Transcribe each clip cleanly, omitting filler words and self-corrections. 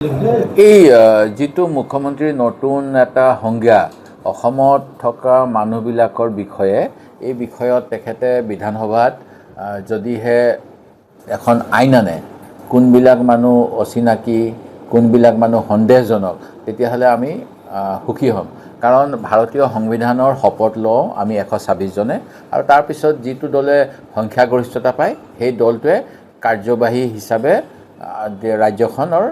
এই যিটো মুখ্যমন্ত্ৰীৰ নতুন এটা সংজ্ঞা অসমত থকা মানুহবিলাকৰ বিষয়ে এই বিষয়ত তেখেতে বিধানসভাত যদিহে এখন আইন আনে কোনবিলাক মানুহ অচিনাকি কোনবিলাক মানুহ সন্দেহজনক তেতিয়াহ'লে আমি সুখী হ'ম কাৰণ ভাৰতীয় সংবিধানৰ শপত লওঁ আমি 126 জনে আৰু তাৰপিছত যিটো দলে সংখ্যাগৰিষ্ঠতা পায় সেই দলটোৱে কাৰ্যবাহী হিচাপে ৰাজ্যখনৰ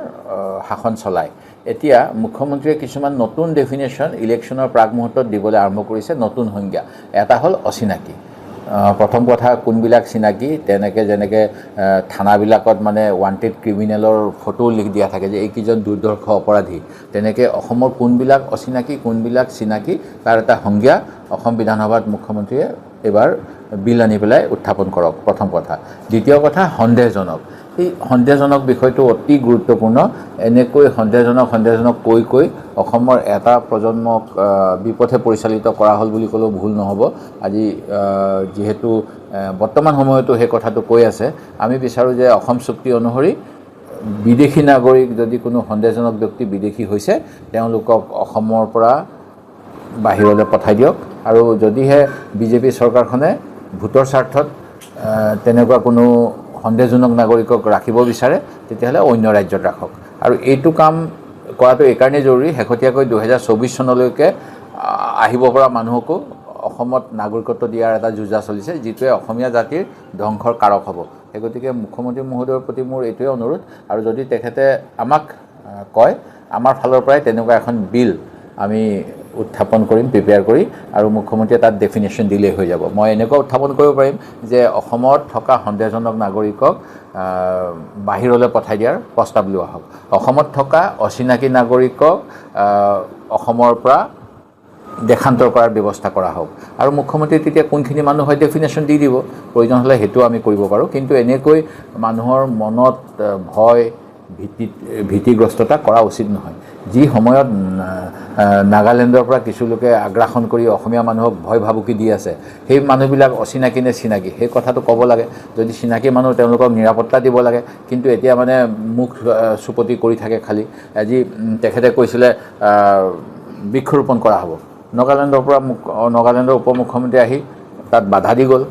শাসন চলায়। এতিয়া মুখ্যমন্ত্ৰীয়ে কিছুমান নতুন ডেফিনেশ্যন ইলেকশ্যনৰ প্ৰাক মুহূৰ্তত দিবলৈ আৰম্ভ কৰিছে নতুন সংজ্ঞা এটা হ'ল অচিনাকি প্ৰথম কথা কোনবিলাক চিনাকি তেনেকৈ যেনেকৈ থানাবিলাকত মানে ৱান্টেড ক্ৰিমিনেলৰ ফটো লিখি দিয়া থাকে যে এইকেইজন দুৰ্ধৰ্ষ অপৰাধী তেনেকৈ অসমৰ কোনবিলাক অচিনাকি কোনবিলাক চিনাকি তাৰ এটা সংজ্ঞা অসম বিধানসভাত মুখ্যমন্ত্ৰীয়ে এইবাৰ বিল আনি পেলাই উত্থাপন কৰক প্ৰথম কথা দ্বিতীয় কথা সন্দেহজনক এই সন্দেহজনক বিষয়টো অতি গুৰুত্বপূৰ্ণ এনেকৈ সন্দেহজনক কৈ অসমৰ এটা প্ৰজন্মক বিপথে পৰিচালিত কৰা হ'ল বুলি ক'লেও ভুল নহ'ব আজি যিহেতু বৰ্তমান সময়তো সেই কথাটো কৈ আছে আমি বিচাৰোঁ যে অসম চুক্তি অনুসৰি বিদেশী নাগৰিক যদি কোনো সন্দেহজনক ব্যক্তি বিদেশী হৈছে তেওঁলোকক অসমৰ পৰা বাহিৰলৈ পঠাই দিয়ক আৰু যদিহে বিজেপি চৰকাৰখনে ভোটৰ স্বাৰ্থত তেনেকুৱা কোনো সন্দেহজনক নাগৰিকক ৰাখিব বিচাৰে তেতিয়াহ'লে অন্য ৰাজ্যত ৰাখক আৰু এইটো কাম কৰাটো এইকাৰণেই জৰুৰী শেহতীয়াকৈ 2024 চনলৈকে আহিব পৰা মানুহকো অসমত নাগৰিকত্ব দিয়াৰ এটা যোজনা চলিছে যিটোৱে অসমীয়া জাতিৰ ধ্বংসৰ কাৰক হ'ব সেই গতিকে মুখ্যমন্ত্ৰী মহোদয়ৰ প্ৰতি মোৰ এইটোৱে অনুৰোধ আৰু যদি তেখেতে আমাক কয় আমাৰ ফালৰ পৰাই তেনেকুৱা এখন বিল আমি উত্থাপন কৰিম প্ৰিপেয়াৰ কৰি আৰু মুখ্যমন্ত্ৰীয়ে তাত ডেফিনেশ্যন দিলেই হৈ যাব মই এনেকুৱা উত্থাপন কৰিব পাৰিম যে অসমত থকা সন্দেহজনক নাগৰিকক বাহিৰলৈ পঠাই দিয়াৰ প্ৰস্তাৱ লোৱা হওক অসমত থকা অচিনাকি নাগৰিকক অসমৰ পৰা দেশান্তৰ কৰাৰ ব্যৱস্থা কৰা হওক আৰু মুখ্যমন্ত্ৰীয়ে তেতিয়া কোনখিনি মানুহ হয় ডেফিনেশ্যন দি দিব প্ৰয়োজন হ'লে সেইটো আমি কৰিব পাৰোঁ কিন্তু এনেকৈ মানুহৰ মনত ভয় ভীতিগ্ৰস্ততা কৰা উচিত নহয় যি সময়ত নাগালেণ্ডৰ পৰা কিছু লোকে আগ্ৰাসন কৰি অসমীয়া মানুহক ভয় ভাবুকি দি আছে সেই মানুহবিলাক অচিনাকি নে চিনাকি সেই কথাটো ক'ব লাগে যদি চিনাকি মানুহ তেওঁলোকক নিৰাপত্তা দিব লাগে কিন্তু এতিয়া মানে মুখ চুপতি কৰি থাকে খালি আজি তেখেতে কৈছিলে বৃক্ষৰোপণ কৰা হ'ব নগালেণ্ডৰ উপ মুখ্যমন্ত্ৰী আহি তাত বাধা দি গ'ল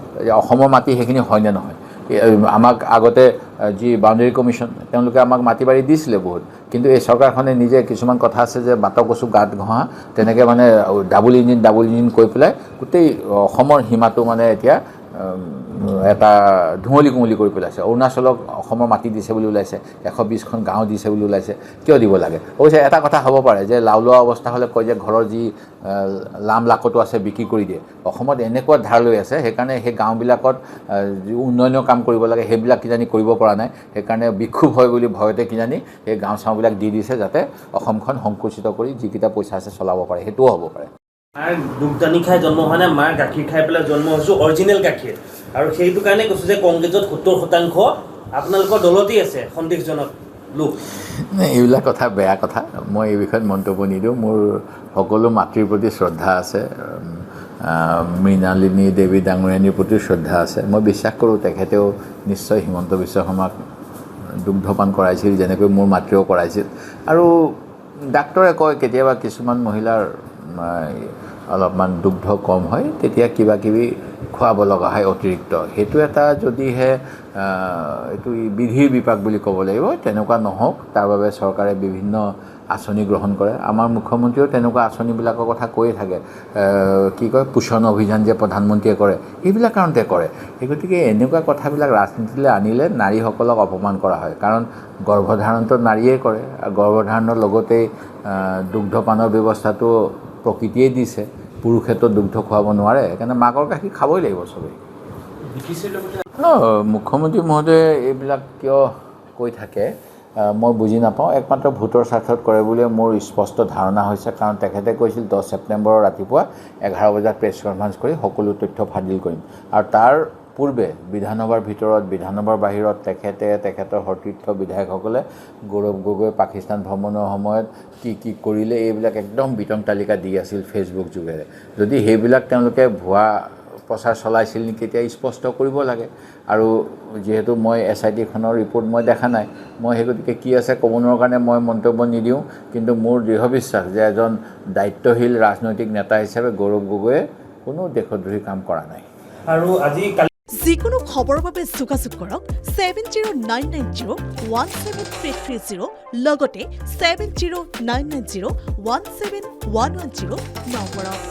অসমৰ মাটি সেইখিনি হয় নে নহয় আমাক আগতে যি বাউণ্ডেৰী কমিশ্যন তেওঁলোকে আমাক মাটি বাৰী দিছিলে বহুত কিন্তু এই চৰকাৰখনে নিজে কিছুমান কথা আছে যে বাটৰ কচু গাত ঘঁহা তেনেকৈ মানে ডাবল ইঞ্জিন কৈ পেলাই গোটেই অসমৰ সীমাটো মানে এতিয়া এটা ধুঁৱলি কুঁৱলি কৰি পেলাইছে অৰুণাচলক অসমৰ মাটি দিছে বুলি ওলাইছে 120খন গাঁও দিছে বুলি ওলাইছে কিয় দিব লাগে অৱশ্যে এটা কথা হ'ব পাৰে যে লাওলোৱা অৱস্থা হ'লে কয় যে ঘৰৰ যি লাম লাকতো আছে বিক্ৰী কৰি দিয়ে অসমত এনেকুৱা ধাৰ লৈ আছে সেইকাৰণে সেই গাঁওবিলাকত যি উন্নয়নৰ কাম কৰিব লাগে সেইবিলাক কিজানি কৰিব পৰা নাই সেইকাৰণে বিক্ষোভ হয় বুলি ভয়তে কিজানি সেই গাঁও চাওঁবিলাক দি দিছে যাতে অসমখন সংকুচিত কৰি যিকেইটা পইচা আছে চলাব পাৰে সেইটোও হ'ব পাৰে মাৰ দুগ্ধনি খাই জন্ম হোৱা নাই মাৰ গাখীৰ খাই পেলাই জন্ম হৈছোঁ অৰিজিনেল গাখীৰ আৰু সেইটো কাৰণে কৈছোঁ যে কংগ্ৰেছত 70% আপোনালোকৰ দলতেই আছে সন্দেহজনক লোক এইবিলাক কথা বেয়া কথা মই এই বিষয়ত মন্তব্য নিদিওঁ মোৰ সকলো মাতৃৰ প্ৰতি শ্ৰদ্ধা আছে মৃণালিনী দেৱী ডাঙৰীয়ানীৰ প্ৰতি শ্ৰদ্ধা আছে মই বিশ্বাস কৰোঁ তেখেতেও নিশ্চয় হিমন্ত বিশ্ব শৰ্মাক দুগ্ধপান কৰাইছিল যেনেকৈ মোৰ মাতৃয়েও কৰাইছিল আৰু ডাক্তৰে কয় কেতিয়াবা কিছুমান মহিলাৰ অলপমান দুগ্ধ কম হয় তেতিয়া কিবা কিবি খুৱাব লগা হয় অতিৰিক্ত সেইটো এটা যদিহে এইটো বিধিৰ বিপাক বুলি ক'ব লাগিব তেনেকুৱা নহওক তাৰ বাবে চৰকাৰে বিভিন্ন আঁচনি গ্ৰহণ কৰে আমাৰ মুখ্যমন্ত্ৰীয়েও তেনেকুৱা আঁচনিবিলাকৰ কথা কৈয়ে থাকে কি কয় পোষণ অভিযান যে প্ৰধানমন্ত্ৰীয়ে কৰে এইবিলাক কাৰণতে কৰে সেই গতিকে এনেকুৱা কথাবিলাক ৰাজনীতিলৈ আনিলে নাৰীসকলক অপমান কৰা হয় কাৰণ গৰ্ভধাৰণটো নাৰীয়ে কৰে আৰু গৰ্ভধাৰণৰ লগতেই দুগ্ধপানৰ ব্যৱস্থাটো প্ৰকৃতিয়ে দিছে পুৰুষেতো দুগ্ধ খুৱাব নোৱাৰে সেইকাৰণে মাকৰ গাখীৰ খাবই লাগিব চবেই মুখ্যমন্ত্ৰী মহোদয়ে এইবিলাক কিয় কৈ থাকে মই বুজি নাপাওঁ একমাত্ৰ ভোটৰ স্বাৰ্থত কৰে বুলিয়ে মোৰ স্পষ্ট ধাৰণা হৈছে কাৰণ তেখেতে কৈছিল 10 ছেপ্টেম্বৰৰ ৰাতিপুৱা 11 বজাত প্ৰেছ কনফাৰেঞ্চ কৰি সকলো তথ্য ফাদিল কৰিম আৰু তাৰ পূৰ্বে বিধানসভাৰ ভিতৰত বিধানসভাৰ বাহিৰত তেখেতৰ সতীৰ্থ বিধায়কসকলে গৌৰৱ গগৈ পাকিস্তান ভ্ৰমণৰ সময়ত কি কৰিলে এইবিলাক একদম বিতং তালিকা দি আছিল ফেচবুক যোগেৰে যদি সেইবিলাক তেওঁলোকে ভুৱা প্ৰচাৰ চলাইছিল নেকি এতিয়া স্পষ্ট কৰিব লাগে আৰু যিহেতু মই SIT খনৰ ৰিপৰ্ট মই দেখা নাই মই সেই গতিকে কি আছে ক'ব নোৱাৰাৰ কাৰণে মই মন্তব্য নিদিওঁ কিন্তু মোৰ দৃঢ় বিশ্বাস যে এজন দায়িত্বশীল ৰাজনৈতিক নেতা হিচাপে গৌৰৱ গগৈয়ে কোনো দেশদ্ৰোহী কাম কৰা নাই আৰু আজি যিকোনো খবৰৰ বাবে যোগাযোগ কৰক 7099017330 লগতে 7099017110 নম্বৰত।